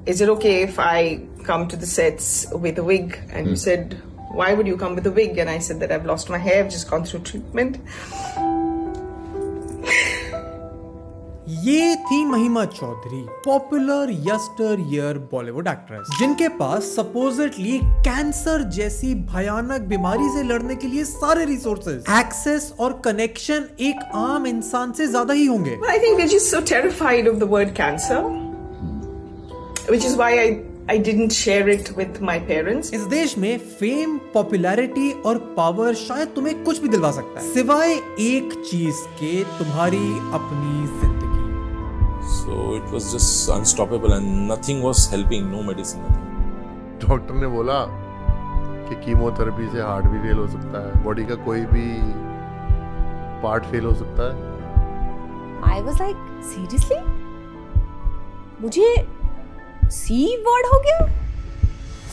is it okay if I come to the sets with a wig? And you said, why would you come with a wig? And I said that I've lost my hair, I've just gone through treatment. ये थी Mahima Chaudhary, popular yesteryear Bollywood actress, जिनके पास supposedly cancer जैसी भयानक बीमारी से लड़ने के लिए सारे रिसोर्सेज, एक्सेस और कनेक्शन एक आम इंसान से ज्यादा ही होंगे। I think we're just so terrified of the word cancer, which is why I didn't share it with my parents. इस देश में फेम, पॉपुलैरिटी और पावर शायद तुम्हें कुछ भी दिलवा सकता है, सिवाय एक चीज के, तुम्हारी अपनी जिंदगी। So it was just unstoppable and nothing was helping, no medicine, nothing. Doctor ने बोला कि कीमोथेरेपी से हार्ट भी फेल हो सकता है, बॉडी का कोई भी पार्ट फेल हो सकता है। I was like, seriously? मुझे C वर्ड हो गया?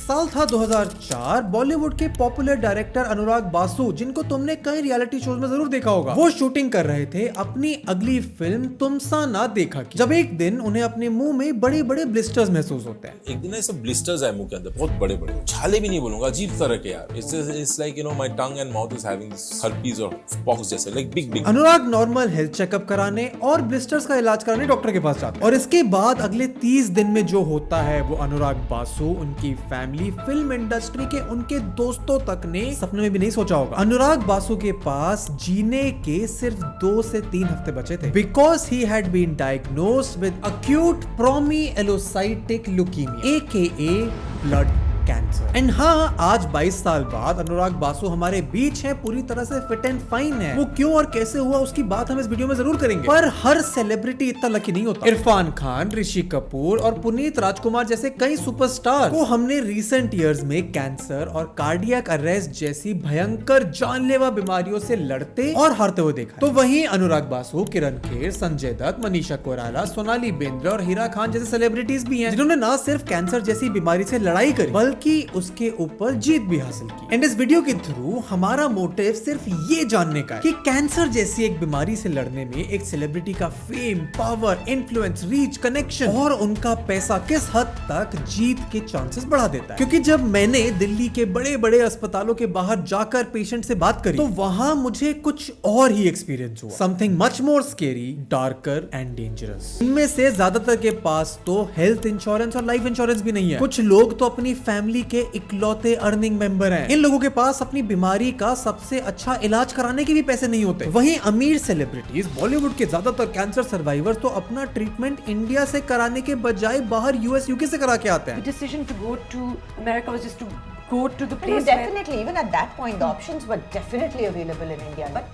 साल था 2004। बॉलीवुड के पॉपुलर डायरेक्टर अनुराग बासु, जिनको तुमने कई रियलिटी शोज में जरूर देखा होगा, वो शूटिंग कर रहे थे अपनी अगली फिल्म तुम सा ना देखा की, जब एक दिन उन्हें अपने मुंह में बड़े बड़े ब्लिस्टर्स महसूस होते हैं। एक दिन ऐसे ब्लिस्टर्स आए मुंह के अंदर, बहुत बड़े बड़े, छाले भी नहीं बोलूंगा, अजीब तरह के यार। It's like you know my tongue and mouth is having herpes और पॉक्स जैसे, लाइक बिग। अनुराग नॉर्मल हेल्थ चेकअप कराने और ब्लिस्टर्स का इलाज कराने डॉक्टर के पास जाते हैं, और इसके बाद अगले 30 दिन में जो होता है वो अनुराग बासु, उनकी फैमिली, फिल्म इंडस्ट्री के उनके दोस्तों तक ने सपने में भी नहीं सोचा होगा। अनुराग बासु के पास जीने के सिर्फ 2 से 3 हफ्ते बचे थे, because he had been diagnosed with acute promyelocytic leukaemia AKA blood cancer. And हाँ, आज 22 साल बाद अनुराग बासु हमारे बीच है, पूरी तरह से फिट एंड फाइन है। वो क्यों और कैसे हुआ उसकी बात हम इस वीडियो में जरूर करेंगे, पर हर सेलिब्रिटी इतना लकी नहीं होता। इरफान खान, ऋषि कपूर और पुनीत राजकुमार जैसे कई सुपरस्टार को हमने रिसेंट ईयर्स में कैंसर और कार्डियक अरेस्ट जैसी भयंकर जानलेवा बीमारियों से लड़ते और हारते हुए देखा। तो वहीं अनुराग बासु, किरण खेर, संजय दत्त, मनीषा कोइराला, सोनाली बेंद्रे और हीरा खान जैसे सेलिब्रिटीज भी हैं, जिन्होंने न सिर्फ कैंसर जैसी बीमारी से लड़ाई करी बल्कि उसके ऊपर जीत भी हासिल की। एंड इस वीडियो के थ्रू हमारा मोटिव सिर्फ ये जानने का है कि कैंसर जैसी एक बीमारी से लड़ने में एक सेलिब्रिटी का fame, power, influence, reach, connection और उनका पैसा किस हद तक जीत के चांसेस बढ़ा देता है। क्योंकि जब मैंने दिल्ली के बड़े बड़े अस्पतालों के बाहर जाकर पेशेंट से बात करी, तो वहां मुझे कुछ और ही एक्सपीरियंस हुआ, something much more scary, darker and dangerous. इनमें से ज्यादातर के पास तो हेल्थ इंश्योरेंस और लाइफ इंश्योरेंस भी नहीं है। कुछ लोग तो अपनी फैमिली के इकलौते अर्निंग मेंबर हैं। इन लोगों के पास अपनी बीमारी का सबसे अच्छा इलाज कराने के भी पैसे नहीं होते। वहीं अमीर सेलिब्रिटीज, बॉलीवुड के ज्यादातर कैंसर सर्वाइवर्स तो अपना ट्रीटमेंट इंडिया से कराने के बजाय बाहर US UK से करा के आते हैं। The decision to go to America was just to go to the place. No, definitely. Even at that point, the options were definitely available in India. But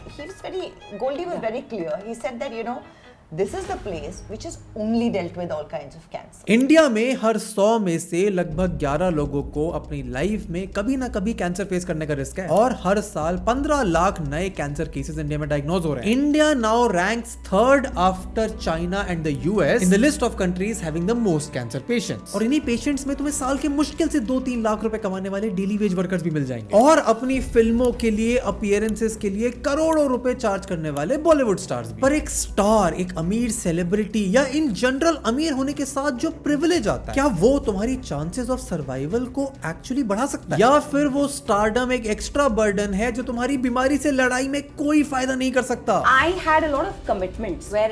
Goldie was very clear. He said that, you know, this is the place which has only dealt with all kinds of cancer. India में हर 100 में से लगभग 11 लोगों को अपनी life में कभी ना कभी कैंसर फेस करने का रिस्क है, और हर साल 15 लाख नए कैंसर केसेस इंडिया में डायग्नोज हो रहे हैं। India now ranks 3rd after China and the US in the list of countries having the most cancer patients. और इन्हीं पेशेंट्स में तुम्हें साल के मुश्किल से 2-3 लाख रुपए कमाने वाले डेली वेज वर्कर्स भी मिल जाएंगे, और अपनी फिल्मों के लिए, अपीयरेंसेस के लिए करोड़ों रुपए चार्ज करने वाले बॉलीवुड स्टार्स भी। पर एक स्टार, एक अमीर सेलिब्रिटी या इन जनरल अमीर होने के साथ जो प्रिविलेज आता है, क्या वो तुम्हारी चांसेस ऑफ सर्वाइवल को एक्चुअली बढ़ा सकता है, या फिर वो स्टारडम एक एक्स्ट्रा बर्डन है जो तुम्हारी बीमारी से लड़ाई में कोई फायदा नहीं कर सकता? I had a lot of commitments where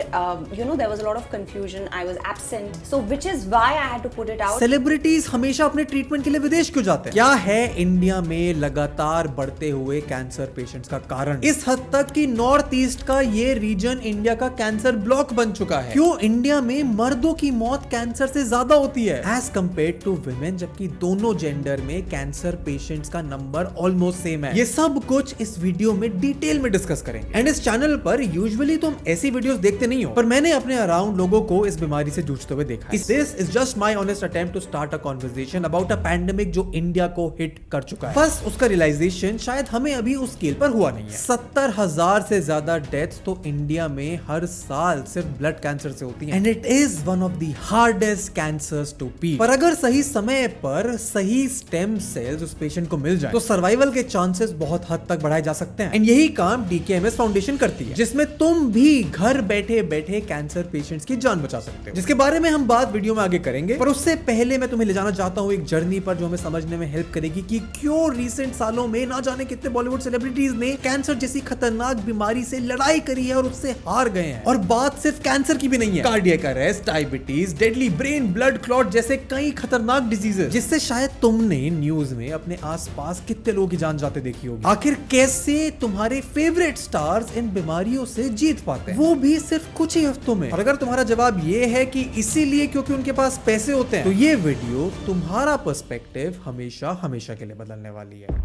you know there was a lot of confusion. I was absent, so which is why I had to put it out. Celebrities हमेशा अपने ट्रीटमेंट के लिए विदेश क्यों जाते हैं? क्या है इंडिया में लगातार बढ़ते हुए कैंसर पेशेंट्स का कारण? इस हद तक कि नॉर्थ ईस्ट का ये रीजन इंडिया का कैंसर ब्लॉक बन चुका है। क्यों इंडिया में मर्दों की मौत कैंसर से ज्यादा होती है एज कम्पेयर टू वुमेन, जबकि दोनों जेंडर में कैंसर पेशेंट्स का नंबर ऑलमोस्ट सेम है? ये सब कुछ इस वीडियो में डिटेल में डिस्कस करेंगे। एंड इस चैनल पर यूजुअली तुम ऐसी वीडियोस देखते नहीं हो, पर मैंने अपने अराउंड लोगों को इस बीमारी से जूझते हुए देखा है। This is just my honest attempt to start a conversation about a pandemic जो इंडिया को हिट कर चुका है। बस उसका रियलाइजेशन शायद हमें अभी उस स्केल पर हुआ नहीं है। 70,000 से ज्यादा डेथ्स तो इंडिया में हर साल मौत सिर्फ ब्लड कैंसर से होती है and it is one of the hardest cancers to beat. पर अगर सही समय पर सही स्टेम सेल्स उस पेशेंट को मिल जाए तो सर्वाइवल के चांसेस बहुत हद तक बढ़ाए जा सकते हैं। एंड यही काम DKMS फाउंडेशन करती है, जिसमें तुम भी घर बैठे बैठे कैंसर पेशेंट्स की जान बचा सकते हो, जिसके बारे में हम बात वीडियो में आगे करेंगे। पर उससे पहले मैं तुम्हें ले जाना चाहता हूँ एक जर्नी पर जो हमें समझने में हेल्प करेगी कि क्यों रिसेंट सालों में ना जाने कितने बॉलीवुड सेलिब्रिटीज ने कैंसर जैसी खतरनाक बीमारी से लड़ाई करी है और उससे हार गए हैं। और बात सिर्फ कैंसर की भी नहीं है, cardiac arrest, diabetes, deadly brain blood clot जैसे कई खतरनाक डिजीजेस जिससे शायद तुमने न्यूज में अपने आसपास कितने लोगों की जान जाते देखी होगी। आखिर कैसे तुम्हारे फेवरेट स्टार्स इन बीमारियों से जीत पाते हैं, वो भी सिर्फ कुछ ही हफ्तों में। और अगर तुम्हारा जवाब ये है कि इसीलिए क्योंकि उनके पास पैसे होते हैं, तो ये वीडियो तुम्हारा पर्सपेक्टिव हमेशा हमेशा के लिए बदलने वाली है।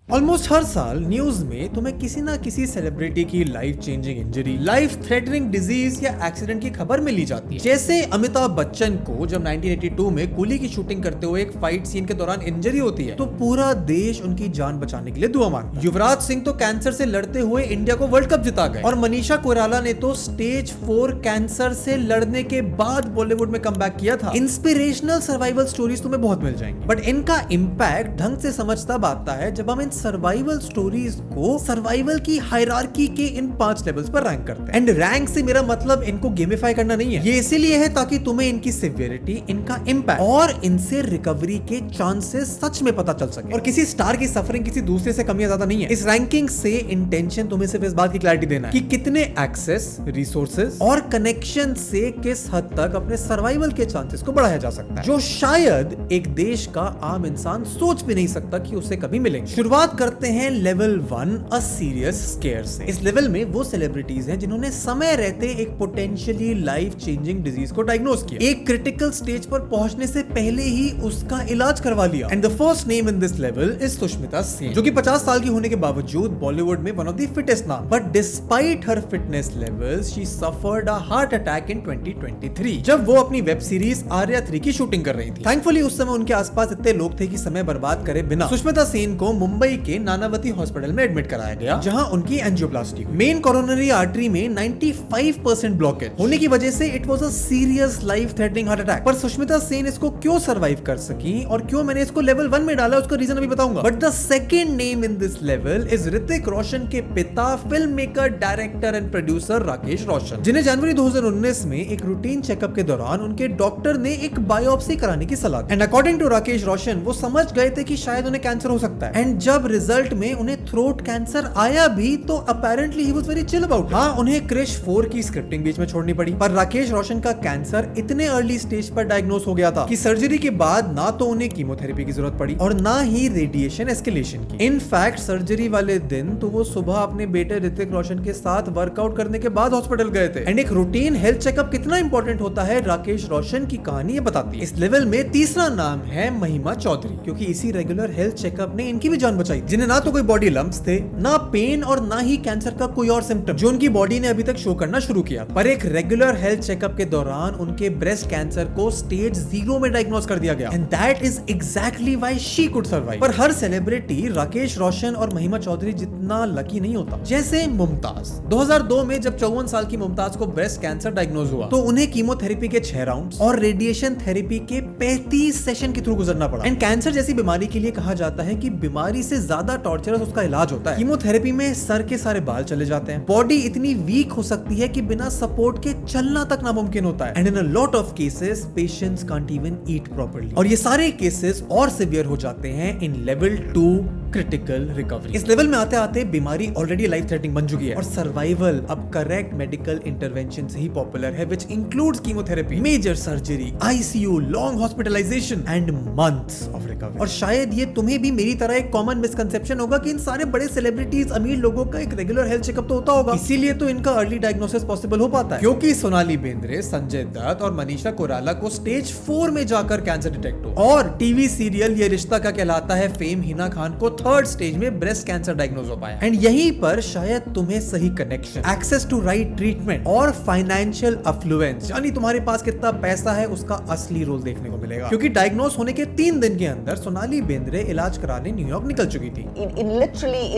ऑलमोस्ट हर साल न्यूज में तुम्हें किसी ना किसी सेलिब्रिटी की life changing injury, life threatening disease या एक्सीडेंट की खबर मिली जाती है। जैसे अमिताभ बच्चन को जब 1982 में कूली की शूटिंग करते हुए एक फाइट सीन के दौरान इंजरी होती है तो पूरा देश उनकी जान बचाने के लिए दुआ मांगता है। युवराज सिंह तो कैंसर से लड़ते हुए इंडिया को वर्ल्ड कप जिता गए और मनीषा कोइराला ने तो स्टेज 4 कैंसर से लड़ने के बाद बॉलीवुड में कमबैक किया था। इंस्पिरेशनल सर्वाइवल स्टोरीज तुम्हें बहुत मिल जाएंगी, बट इनका इम्पैक्ट ढंग से समझ तब आता है जब हम इन सर्वाइवल स्टोरीज को सर्वाइवल की हायरार्की के इन 5 लेवल्स पर रैंक करते हैं। एंड रैंक से मेरा मतलब इनको गेमिफाई करना नहीं है, ये इसीलिए है ताकि तुम्हें इनकी सिवियरिटी, इनका इम्पैक्ट और इनसे रिकवरी के चांसेस सच में पता चल सके। और किसी स्टार की सफरिंग किसी दूसरे से कम या ज्यादा नहीं है। इस रैंकिंग से इंटेंशन तुम्हें सिर्फ इस बात की क्लैरिटी देना है कि कितने एक्सेस, रिसोर्सेज और कनेक्शन से किस हद तक अपने सर्वाइवल के चांसेस को बढ़ाया जा सकता है, जो शायद एक देश का आम इंसान सोच भी नहीं सकता कि उसे कभी मिलेंगे। शुरुआत करते हैं लेवल 1 अ सीरियस स्केयर से। इस लेवल में वो सेलिब्रिटीज हैं जिन्होंने समय रहते एक पोटेंशियली लाइफ चेंजिंग डिजीज को डायग्नोज किया, एक क्रिटिकल स्टेज पर पहुंचने से पहले ही उसका इलाज करवा लिया। And the first name in this level is Sushmita Sen, जो कि 50 साल की होने के बावजूद बॉलीवुड में वन ऑफ द फिटेस्ट नाम। But despite her fitness levels she suffered a heart attack in 2023 जब वो अपनी वेब सीरीज आर्या 3 की शूटिंग कर रही थी। थैंकफुली उस समय उनके आसपास इतने लोग थे कि समय बर्बाद करे बिना सुष्मिता सेन को मुंबई के नानावती हॉस्पिटल में एडमिट कराया गया, जहां उनकी एंजियोप्लास्टी हुई। मेन कोरोनरी आर्टरी में 95% ब्लॉकेज होने की वजह से it was a serious life threatening heart attack. पर सुष्मिता सेन इसको क्यों सर्वाइव कर सकी और क्यों मैंने इसको लेवल 1 में डाला उसका रीजन अभी बताऊंगा। But the second name in this level is Hrithik Roshan के पिता, film maker, director and producer Rakesh Roshan, जिन्हें जनवरी 2019 में एक रूटीन चेकअप के दौरान उनके डॉक्टर ने एक बायोप्सी कराने की सलाह दी। And according to Rakesh Roshan वो समझ गए थे कि शायद उन्हें कैंसर हो सकता है। एंड जब रिजल्ट में उन्हें थ्रोट कैंसर आया भी तो apparently he was very chill about. हाँ, उन्हें क्रिश 4 की स्क्रिप्टिंग बीच में छोड़नी पड़ी, पर राकेश रोशन का कैंसर इतने अर्ली स्टेज पर डायग्नोस हो गया था कि सर्जरी के बाद ना तो उन्हें कीमोथेरेपी की जरूरत पड़ी और ना ही रेडिएशन एस्केलेशन की। इनफैक्ट सर्जरी वाले दिन तो वो सुबह अपने बेटे ऋतिक रोशन के साथ वर्कआउट करने के बाद हॉस्पिटल गए थे। एंड एक रूटीन हेल्थ चेकअप कितना इंपॉर्टेंट होता है राकेश रोशन की कहानी ये बताती है। इस लेवल में तीसरा नाम है महिमा चौधरी, क्योंकि इसी रेगुलर हेल्थ चेकअप ने इनकी भी जान बचाई, जिन्हें ना तो कोई बॉडी लंप्स थे, ना पेन और ना ही कैंसर का कोई और सिम्टम जो उनकी बॉडी ने अभी तक शो करना शुरू किया। पर एक रेगुलर हेल्थ चेकअप के दौरान उनके ब्रेस्ट कैंसर को स्टेज 0 में डायग्नोस कर दिया गया। And that is exactly why she could survive. पर हर सेलिब्रिटी राकेश रोशन और महिमा चौधरी जितना लकी नहीं होता। जैसे मुमताज, 2002 में जब 54 साल की मुमताज को ब्रेस्ट कैंसर डायग्नोज हुआ तो उन्हें कीमोथेरेपी के 6 राउंड्स और रेडिएशन थेरेपी के 35 सेशन के थ्रू गुजरना पड़ा। एंड कैंसर जैसी बीमारी के लिए कहा जाता है कि बीमारी से ज्यादा टॉर्चरस उसका इलाज होता है। कीमोथेरेपी में सर के सारे बाल चले जाते हैं, बॉडी इतनी वीक हो सकती है कि बिना सपोर्ट के चलना तक नामुमकिन होता है। And in a lot of cases patients can't even eat properly. और ये सारे केसेस और सिवियर हो जाते हैं इन लेवल 2 क्रिटिकल रिकवरी। इस लेवल में आते आते बीमारी ऑलरेडी लाइफ थ्रेटनिंग बन चुकी है और सर्वाइवल अब करेक्ट मेडिकल इंटरवेंशन से ही पॉपुलर है, which includes chemotherapy, major surgery, ICU, long hospitalisation and months of recovery. और शायद ये तुम्हें भी मेरी तरह एक कॉमन मिसकंसेप्शन होगा कि इन सारे बड़े सेलिब्रिटीज, अमीर लोगों का एक रेगुलर हेल्थ चेकअप तो होता होगा, इसीलिए तो इनका अर्ली डायग्नोसिस पॉसिबल हो पाता है। क्योंकि सोनाली बेंद्रे, संजय दत्त और मनीषा कोइराला को स्टेज 4 में जाकर कैंसर डिटेक्ट हो और टीवी सीरियल ये रिश्ता का कहलाता है फेम हिना खान को 3rd स्टेज में ब्रेस्ट कैंसर डायग्नोज हो पाया। एंड यहीं पर शायद तुम्हें सही connection, access to right treatment और फाइनेंशियल अफ्लुएंस, यानी तुम्हारे पास कितना पैसा है, उसका असली रोल देखने को मिलेगा। क्योंकि डायग्नोज होने के 3 दिन के अंदर सोनाली बेंद्रे इलाज कराने न्यूयॉर्क निकल चुकी थी।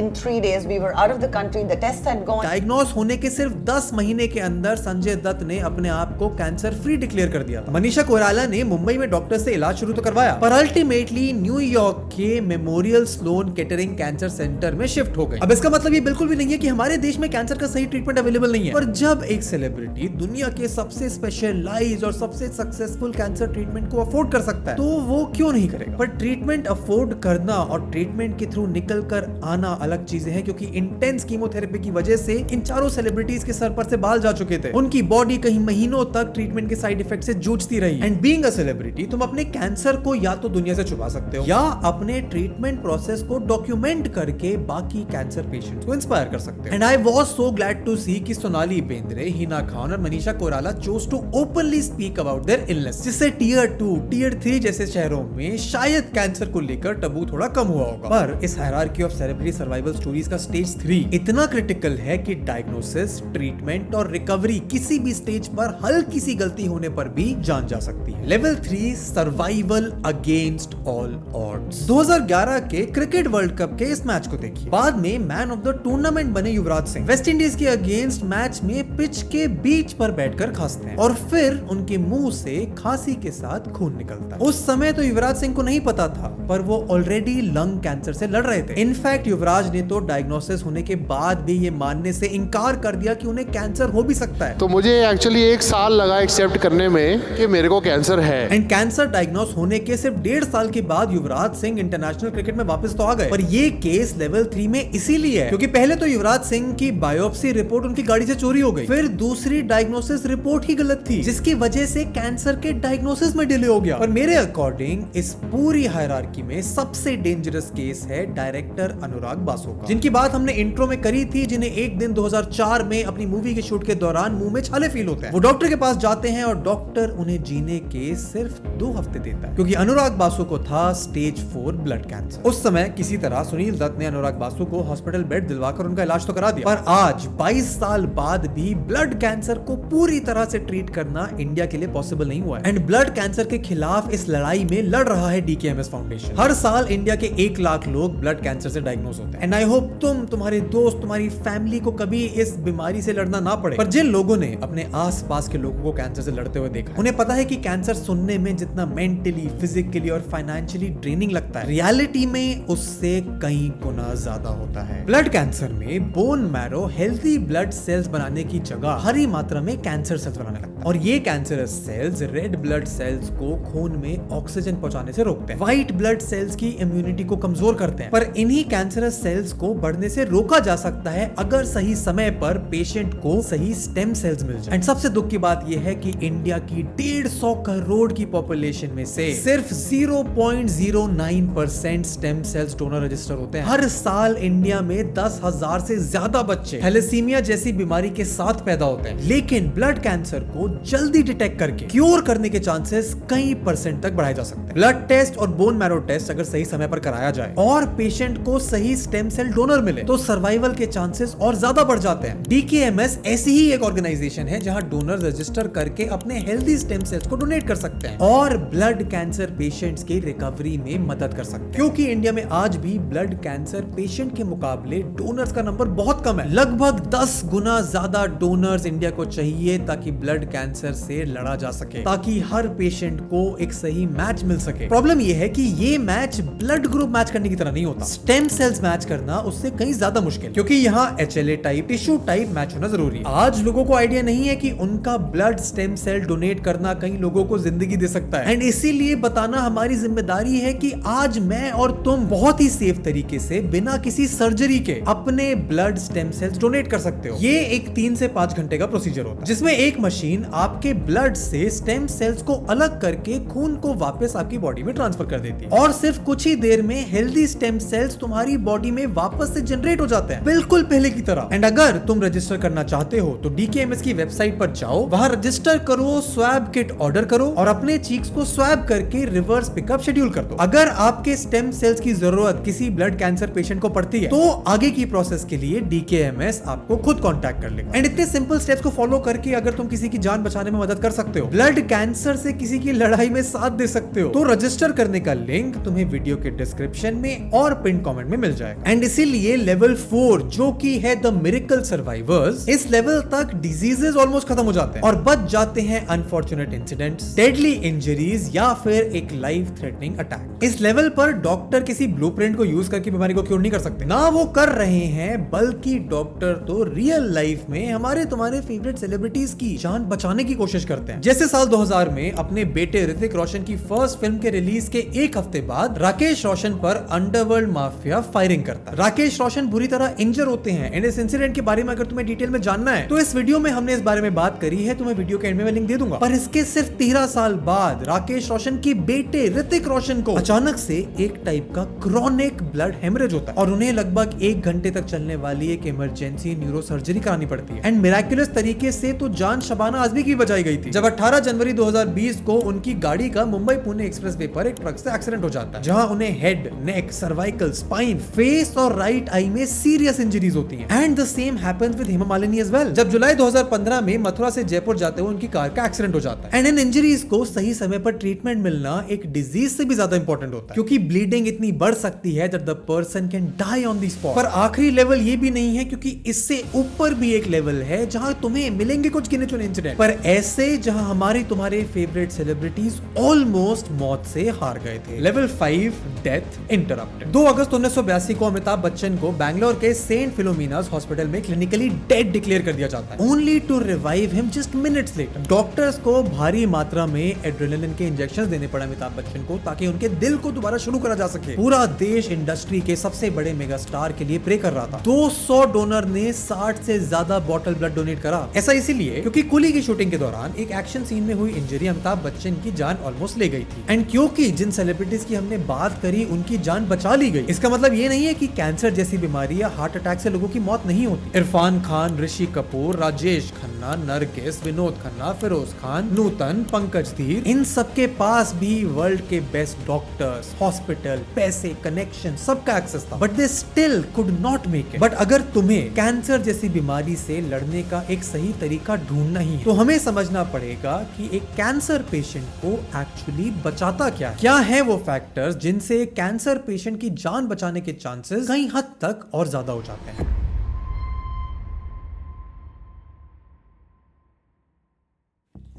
In 3 days we were out of the country, the tests had gone. Diagnose होने के सिर्फ 10 महीने के अंदर संजय दत्त ने अपने आप को कैंसर फ्री डिक्लेयर कर दिया था। मनीषा कोइराला ने मुंबई में डॉक्टर से इलाज शुरू तो करवाया, पर अल्टीमेटली न्यूयॉर्क के Memorial Sloan Kettering Cancer Center में शिफ्ट हो गई। अब इसका मतलब ये बिल्कुल भी नहीं है कि हमारे देश में कैंसर का सही ट्रीटमेंट अवेलेबल नहीं है, पर जब एक सेलिब्रिटी दुनिया के सबसे स्पेशलाइज्ड और सबसे सक्सेसफुल कैंसर ट्रीटमेंट को अफोर्ड कर सकता है, तो वो क्यों नहीं करेगा। पर ट्रीटमेंट अफोर्ड करना और ट्रीटमेंट के थ्रू निकल कर आना अलग चीजें हैं, क्योंकि इंटेंस कीमोथेरेपी की वजह से इन चारों सेलिब्रिटीज के सर पर से बाल जा चुके थे। उनकी बॉडी कहीं महीनों तक ट्रीटमेंट के साइड इफेक्ट से जूझती रही। एंड बीइंग अ सेलिब्रिटी, तुम अपने कैंसर को या तो दुनिया से छुपा सकते हो या अपने ट्रीटमेंट प्रोसेस को डॉक्यूमेंट करके बाकी कैंसर पेशेंट्स को इंस्पायर कर सकते हो। And I was so glad to see कि सोनाली बेंद्रे, हिना खान और Manisha Koirala chose to openly speak about their illness, जिससे टियर 2, टियर 3 जैसे शहरों में शायद कैंसर को लेकर टबू थोड़ा कम हुआ होगा। पर इस hierarchy of celebrity survival stories का स्टेज 3 इतना क्रिटिकल है कि डायग्नोसिस, ट्रीटमेंट और रिकवरी किसी भी स्टेज पर हल्की सी गलती होने पर भी जान जा सकती है। Level 3, survival against all odds. 2011 के क्रिकेट वर्ल्ड कप के इस मैच को देखिए। बाद में मैन ऑफ द टूर्नामेंट बने युवराज सिंह वेस्ट इंडीज के अगेंस्ट मैच में पिच के बीच पर बैठकर खांसते हैं और फिर उनके मुंह से खांसी के साथ खून निकलता है। उस समय तो युवराज सिंह को नहीं पता था, पर वो ऑलरेडी लंग कैंसर से लड़ रहे थे। इनफैक्ट युवराज ने तो डायग्नोसिस होने के बाद भी ये मानने से इनकार कर दिया कि उन्हें कैंसर हो भी सकता है। तो मुझे एक्चुअली 1 साल लगा एक्सेप्ट करने में कि मेरे को कैंसर है। एंड कैंसर डायग्नोस होने के सिर्फ 1.5 साल के बाद युवराज सिंह इंटरनेशनल क्रिकेट में वापस तो आ गए, पर ये केस लेवल 3 में इसीलिए है क्योंकि पहले तो युवराज सिंह की बायोप्सी रिपोर्ट उनकी गाड़ी से चोरी हो गई, फिर दूसरी डायग्नोसिस रिपोर्ट ही गलत थी, जिसकी वजह से कैंसर के डायग्नोसिस में डिले हो गया। पर मेरे अकॉर्डिंग इस पूरी हायरार्की में सबसे डेंजरस केस है डायरेक्टर अनुराग बासु का, जिनकी बात हमने इंट्रो में करी थी, जिन्हें एक दिन 2004 में अपनी मूवी के शूट के दौरान मुंह में छाले फील होते हैं। वो डॉक्टर के पास जाते हैं और डॉक्टर उन्हें जीने के सिर्फ 2 हफ्ते देता है, क्योंकि अनुराग बासु को था स्टेज 4 ब्लड कैंसर। उस समय किसी तरह सुनील दत्त ने अनुराग बासु को हॉस्पिटल बेड दिलवाकर उनका इलाज तो करा दिया, पर आज 22 साल बाद भी ब्लड कैंसर को पूरी तरह से ट्रीट करना इंडिया के लिए पॉसिबल नहीं हुआ है। एंड ब्लड कैंसर के खिलाफ इस लड़ाई में लड़ रहा है DKMS फाउंडेशन। हर साल इंडिया के 1 लाख लोग ब्लड कैंसर से डायग्नोज होते हैं। एंड आई होप तुम, तुम्हारे दोस्त, तुम्हारी फैमिली को कभी इस बीमारी से लड़ना ना पड़े। पर जिन लोगों ने अपने आसपास के लोगों को कैंसर से लड़ते हुए देखा, उन्हें पता है कि कैंसर सुनने में जितना मेंटली, फिजिकली और फाइनेंशियली ड्रेनिंग लगता है, रियलिटी में उससे कई गुना ज्यादा होता है। ब्लड कैंसर में bone marrow healthy blood cells बनाने की जगह भारी मात्रा में कैंसर सेल्स बनाने लगता है, और ये cancerous cells red blood cells को खून में ऑक्सीजन पहुंचाने से रोकते हैं, व्हाइट ब्लड सेल्स की इम्यूनिटी को कमजोर करते हैं। पर इन्हीं कैंसरस सेल्स को बढ़ने से रोका जा सकता है अगर सही समय पर पेशेंट को सही स्टेम सेल्स मिल जाए। एंड सबसे दुख की बात यह है कि इंडिया की 150 करोड़ की पॉपुलेशन में से सिर्फ 0.09% स्टेम सेल्स डोनर रजिस्टर होते हैं। हर साल इंडिया में 10,000 से ज्यादा बच्चे थैलेसीमिया जैसी बीमारी के साथ पैदा होते हैं, लेकिन ब्लड कैंसर को जल्दी डिटेक्ट करके क्योर करने के चांसेस कई % तक बढ़ाए जा सकते हैं। ब्लड टेस्ट और बोन मैरो टेस्ट अगर सही समय पर कराया जाए और पेशेंट को सही स्टेम सेल डोनर मिले तो सर्वाइवल के चांसेस और ज्यादा बढ़ जाते हैं। DKMS ऐसी ही एक ऑर्गेनाइजेशन है जहां डोनर रजिस्टर करके अपने हेल्दी स्टेम सेल्स को डोनेट कर सकते हैं और ब्लड कैंसर पेशेंट्स की रिकवरी में मदद कर सकते हैं, क्योंकि इंडिया में आज भी ब्लड कैंसर पेशेंट के मुकाबले डोनर्स का नंबर बहुत कम है। लगभग 10 गुना ज्यादा डोनर्स इंडिया को चाहिए ताकि ब्लड कैंसर से लड़ा जा सके, ताकि हर पेशेंट को एक सही मैच मिल सके। प्रॉब्लम यह है कि ये मैच ब्लड ग्रुप मैच करने की तरह नहीं होता। स्टेम सेल्स मैच करना उससे कहीं ज्यादा मुश्किल, क्योंकि यहाँ HLA type, tissue type match होना जरूरी है। आज लोगों को आइडिया नहीं है कि उनका ब्लड स्टेम सेल डोनेट करना कई लोगों को जिंदगी दे सकता है, एंड इसीलिए बताना हमारी जिम्मेदारी है कि आज मैं और तुम बहुत ही सेफ तरीके से बिना किसी सर्जरी के अपने ब्लड स्टेम सेल्स डोनेट कर सकते हो। ये एक 3 से 5 घंटे का प्रोसीजर होता है, जिसमें एक मशीन आपके ब्लड से स्टेम सेल्स को अलग करके खून को वापस आपकी बॉडी में ट्रांसफर कर देती है, और सिर्फ कुछ ही देर में हेल्दी स्टेम सेल्स तुम्हारी बॉडी में वापस से जनरेट हो जाते हैं, बिल्कुल पहले की तरह। एंड अगर तुम रजिस्टर करना चाहते हो तो DKMS की वेबसाइट पर जाओ, वहां रजिस्टर करो, स्वैब किट ऑर्डर करो और अपने चीक्स को स्वैब करके रिवर्स पिकअप शेड्यूल कर दो। अगर आपके स्टेम सेल्स की जरूरत जरूरत किसी ब्लड कैंसर पेशेंट को पड़ती है तो आगे की प्रोसेस के लिए DKMS आपको खुद कांटेक्ट कर लेगा। एंड इतने सिंपल स्टेप्स को फॉलो करके अगर तुम किसी की जान बचाने में मदद कर सकते हो, ब्लड कैंसर से किसी की लड़ाई में साथ दे सकते हो, तो रजिस्टर करने का लिंक तुम्हें वीडियो के डिस्क्रिप्शन में और पिन कमेंट में मिल जाएगा। एंड इसीलिए लेवल 4 जो कि है द मिरेकल सर्वाइवर्स, इस लेवल तक डिजीजेस ऑलमोस्ट खत्म हो जाते हैं और बच जाते हैं अनफॉर्चुनेट इंसिडेंट्स, डेडली इंजरीज या फिर एक लाइफ थ्रेटनिंग अटैक। इस लेवल पर डॉक्टर किसी ब्लूप्रिंट को यूज करके बीमारी को क्योर नहीं कर सकते, ना वो कर रहे हैं, बल्कि डॉक्टर तो रियल लाइफ में हमारे तुम्हारे फेवरेट सेलिब्रिटीज की जान बचाने की कोशिश करते हैं। जैसे साल 2000 में अपने बेटे ऋतिक रोशन की फर्स्ट फिल्म के रिलीज के एक हफ्ते बाद राकेश रोशन पर अंडरवर्ल्ड माफिया फायरिंग करता है। राकेश रोशन बुरी तरह इंजर होते हैं एंड इस इंसिडेंट के बारे में अगर तुम्हें डिटेल में जानना है तो इस वीडियो में हमने इस बारे में बात करी है, तुम्हें वीडियो के एंड में मैं लिंक दे दूंगा। पर इसके सिर्फ 13 साल बाद राकेश रोशन की बेटे ऋतिक रोशन को अचानक से एक टाइप का क्रॉनिक ब्लड हेमरेज होता है और उन्हें लगभग 1 घंटे तक चलने वाली एक इमरजेंसी न्यूरो सर्जरी करानी पड़ती है। एंड मिराक्युलस तरीके से तो जान शबाना आजमी की बचाई गई थी जब 18 जनवरी 2020 को उनकी गाड़ी का मुंबई पुणे एक्सप्रेसवे पर एक ट्रक से एक्सीडेंट हो जाता है, जहां उन्हें head, neck, cervical, spine, face और राइट आई में सीरियस इंजरीज होती हैं। And the same happens with Hema Malini as well, जब जुलाई 2015 में मथुरा से जयपुर जाते हुए उनकी कार का एक्सीडेंट हो जाता है। एंड इन इंजरीज को सही समय पर ट्रीटमेंट मिलना एक डिजीज से भी ज्यादा इंपॉर्टेंट होता है, क्योंकि ब्लीडिंग इतनी बढ़ सकती है that the person can die on the spot. पर आखिरी लेवल ये भी नहीं है, क्योंकि इससे ऊपर भी एक लेवल है जहां तुम्हें मिलेंगे कुछ गिने चुने इंसिडेंट, पर ऐसे जहां हमारे तुम्हारे फेवरेट सेलिब्रिटीज ऑलमोस्ट मौत से हार गए थे। Level 5 death interrupted. 2 अगस्त 1982 को अमिताभ बच्चन को बैंगलोर के सेंट फिलोमिनास हॉस्पिटल में क्लिनिकली डेड डिक्लेयर कर दिया जाता है, only to revive him just minutes later. Doctors को भारी मात्रा में एड्रेनालिन के इंजेक्शंस देने पड़े अमिताभ बच्चन को ताकि उनके दिल को दोबारा शुरू करा जा सके। पूरा देश इंडस्ट्री के सबसे बड़े मेगा स्टार के लिए प्रे कर रहा था। 200 डोनर ने 60 से ज्यादा बॉटल ब्लड डोनेट करा। ऐसा इसीलिए क्योंकि कुली की शूटिंग के दौरान एक एक्शन सीन में हुई इंजरी अमिताभ बच्चन की जान ऑलमोस्ट ले गई थी। एंड क्योंकि जिन सेलिब्रिटीज की हमने बात करी उनकी जान बचा ली गई, इसका मतलब ये नहीं है कि कैंसर जैसी बीमारी या हार्ट अटैक से लोगों की मौत नहीं होती। इरफान खान, ऋषि कपूर, राजेश खन्ना, नरगिस, विनोद खन्ना, फिरोज खान, नूतन, पंकज धीर, इन सबके पास भी वर्ल्ड के बेस्ट डॉक्टर्स, हॉस्पिटल, पैसे, कनेक्शन, सबका एक्सेस था, but they still could not make it. But अगर तुम्हें कैंसर जैसी बीमारी से लड़ने का एक सही तरीका ढूंढना ही है तो हमें समझना पड़ेगा कि एक कैंसर पेशेंट को एक्चुअली बचाता क्या है वो फैक्टर्स जिनसे कैंसर पेशेंट की जान बचाने के चांसेस कई हद तक और ज्यादा हो जाते हैं।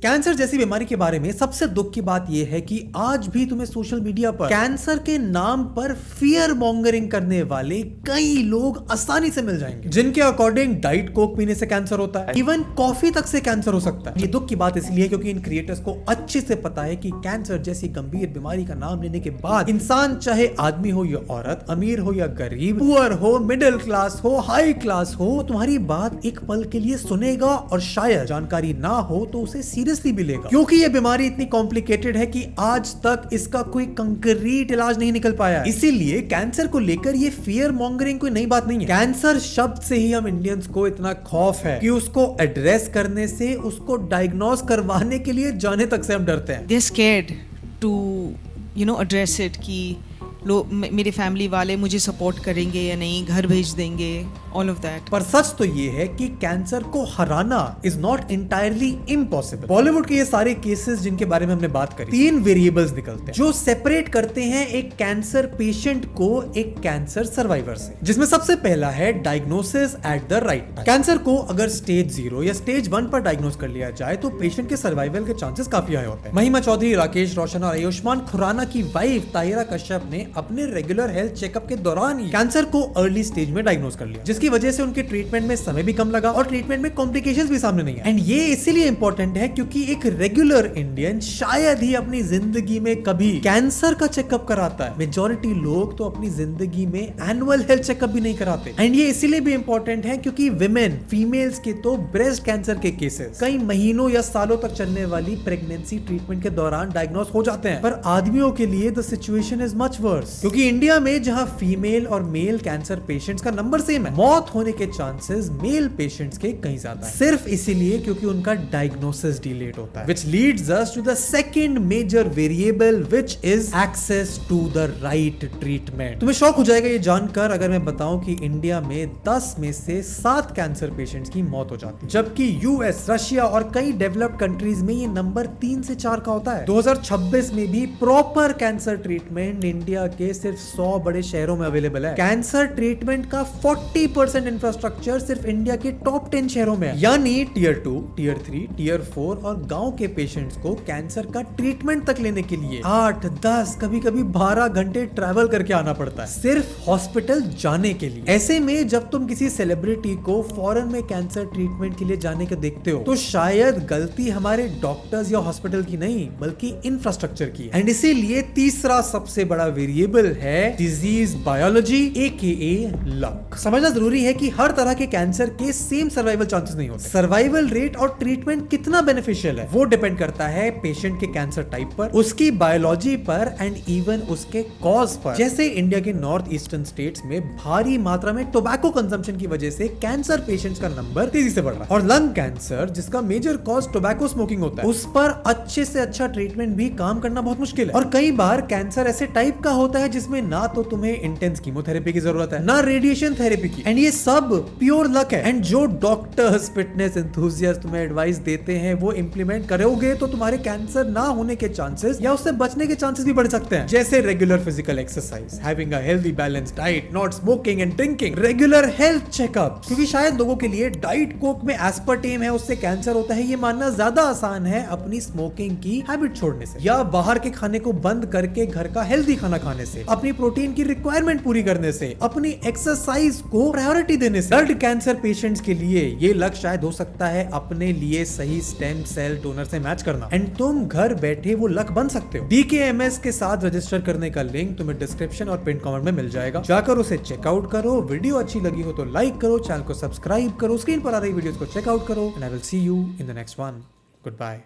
कैंसर जैसी बीमारी के बारे में सबसे दुख की बात यह है कि आज भी तुम्हें सोशल मीडिया पर कैंसर के नाम पर फियर मॉन्गरिंग करने वाले कई लोग आसानी से मिल जाएंगे, जिनके अकॉर्डिंग डाइट कोक पीने से कैंसर होता है, इवन कॉफी तक से कैंसर हो सकता है। ये दुख की बात इसलिए क्योंकि इन क्रिएटर्स को अच्छे से पता है कि कैंसर जैसी गंभीर बीमारी का नाम लेने के बाद इंसान चाहे आदमी हो या औरत, अमीर हो या गरीब, पुअर हो, मिडिल क्लास हो, हाई क्लास हो, तुम्हारी बात एक पल के लिए सुनेगा और शायद जानकारी ना हो तो उसे सीरियसली भी लेगा, क्योंकि ये बीमारी इतनी कॉम्प्लिकेटेड है कि आज तक इसका कोई कंक्रीट इलाज नहीं निकल पाया। इसीलिए कैंसर को लेकर ये फियर मॉन्गरिंग कोई नई बात नहीं है। कैंसर शब्द से ही हम इंडियंस को इतना खौफ है कि उसको एड्रेस करने से, उसको डायग्नोस करवाने के लिए जाने तक से हम डरते हैं। They're scared to address it कि मेरे फैमिली वाले मुझे सपोर्ट करेंगे या नहीं, घर भेज देंगे, ऑल ऑफ दैट। पर सच तो ये है कि कैंसर को हराना is not entirely impossible. Bollywood के ये सारे केसेस जिनके बारे में हमने बात करी, 3 वेरिएबल्स निकलते हैं जो सेपरेट करते हैं एक कैंसर पेशेंट को एक कैंसर सर्वाइवर से, जिसमें सबसे पहला है diagnosis at the right time. Cancer को अगर स्टेज 0 या स्टेज 1 पर डायग्नोस कर लिया जाए तो पेशेंट के सर्वाइवल के चांसेस काफी हाई होते हैं। महिमा चौधरी, राकेश रोशन और आयुष्मान खुराना की वाइफ ताहिरा कश्यप ने अपने रेगुलर हेल्थ चेकअप के दौरान ही कैंसर को अर्ली स्टेज में डायग्नोस कर लिया, जिसकी वजह से उनके ट्रीटमेंट में समय भी कम लगा और ट्रीटमेंट में कॉम्प्लिकेशंस भी सामने नहीं आए। एंड ये इसीलिए इंपॉर्टेंट है क्योंकि एक रेगुलर इंडियन शायद ही अपनी जिंदगी में कभी कैंसर का चेकअप कराता है। मेजॉरिटी लोग तो अपनी जिंदगी में एनुअल हेल्थ चेकअप भी नहीं कराते। एंड ये इसीलिए भी इंपॉर्टेंट है क्योंकि विमेन, फीमेल्स के तो ब्रेस्ट कैंसर के केसेस कई महीनों या सालों तक चलने वाली प्रेगनेंसी ट्रीटमेंट के दौरान डायग्नोस हो जाते हैं। पर आदमियों के लिए the situation is much worse, क्योंकि इंडिया में जहां फीमेल और मेल कैंसर पेशेंट्स का नंबर सेम है, मौत होने के चांसेस मेल पेशेंट्स के कहीं ज्यादा है, सिर्फ इसीलिए क्योंकि उनका डायग्नोसिस डिलेड होता है, which leads us to the second major variable, which is access to the right treatment. तुम्हें शौक हो जाएगा ये जानकर अगर मैं बताऊं कि इंडिया में 10 में से 7 कैंसर पेशेंट्स की मौत हो जाती है, जबकि यूएस, रशिया और कई डेवलप्ड कंट्रीज में ये नंबर 3 से 4 का होता है। 2026 में भी प्रॉपर कैंसर ट्रीटमेंट इंडिया के सिर्फ 100 बड़े शहरों में अवेलेबल है। कैंसर ट्रीटमेंट का 40% इंफ्रास्ट्रक्चर सिर्फ इंडिया के टॉप 10 शहरों में है, यानी टियर 2, टियर 3, टियर 4 और गांव के पेशेंट्स को कैंसर का ट्रीटमेंट तक लेने के लिए 8, 10, कभी-कभी 12 घंटे ट्रैवल करके आना पड़ता है सिर्फ हॉस्पिटल जाने के लिए। ऐसे में जब तुम किसी सेलिब्रिटी को फॉरेन में कैंसर ट्रीटमेंट के लिए जाने के देखते हो तो शायद गलती हमारे डॉक्टर्स या हॉस्पिटल की नहीं बल्कि इंफ्रास्ट्रक्चर की है। एंड इसीलिए तीसरा सबसे बड़ा वेरिएबल है डिजीज बायोलॉजी AKA लक। समझना जरूरी है कि हर तरह के कैंसर के सेम सर्वाइवल चांसेस नहीं होते। सर्वाइवल रेट और ट्रीटमेंट कितना बेनिफिशियल है वो डिपेंड करता है पेशेंट के कैंसर टाइप पर, उसकी बायोलॉजी पर एंड इवन उसके कॉज पर। जैसे इंडिया के नॉर्थ ईस्टर्न स्टेट्स में भारी मात्रा में टोबैको कंजम्पशन की वजह से कैंसर पेशेंट्स का नंबर तेजी से बढ़ रहा है, और लंग कैंसर जिसका मेजर कॉज टोबैको स्मोकिंग होता है उस पर अच्छे से अच्छा ट्रीटमेंट भी काम करना बहुत मुश्किल है। और कई बार कैंसर ऐसे टाइप का होता है जिसमें ना तो तुम्हें इंटेंस कीमोथेरेपी की जरूरत है ना रेडिएशन थेरेपी की, एंड ये सब प्योर लक है। एंड जो डॉक्टर्स, फिटनेस एंथुसियास्ट तुम्हें एडवाइस देते हैं वो इंप्लीमेंट करोगे तो तुम्हारे कैंसर ना होने के चांसेस या उससे बचने के चांसेस भी बढ़ सकते हैं, जैसे regular physical exercise, having a healthy balanced diet, not smoking and drinking, regular health checkup. क्योंकि शायद लोगों के लिए डाइट कोक में एस्पर्टेम है उससे कैंसर होता है ये मानना ज्यादा आसान है अपनी स्मोकिंग की हैबिट छोड़ने से, या बाहर के खाने को बंद करके घर का हेल्दी खाना खाने से, अपनी प्रोटीन की रिक्वायरमेंट पूरी करने से, अपनी एक्सरसाइज को प्रायोरिटी देने से। ब्लड कैंसर पेशेंट्स के लिए ये लक शायद हो सकता है अपने लिए सही स्टेम सेल डोनर से मैच करना, एंड तुम घर बैठे वो लक बन सकते हो। DKMS के साथ रजिस्टर करने का लिंक तुम्हें डिस्क्रिप्शन और पिन कमेंट में मिल जाएगा, जाकर उसे चेकआउट करो। वीडियो अच्छी लगी हो तो लाइक करो, चैनल को सब्सक्राइब करो, स्क्रीन पर आ रही वीडियोस को चेकआउट करो, and I will see you in the next one. Good bye.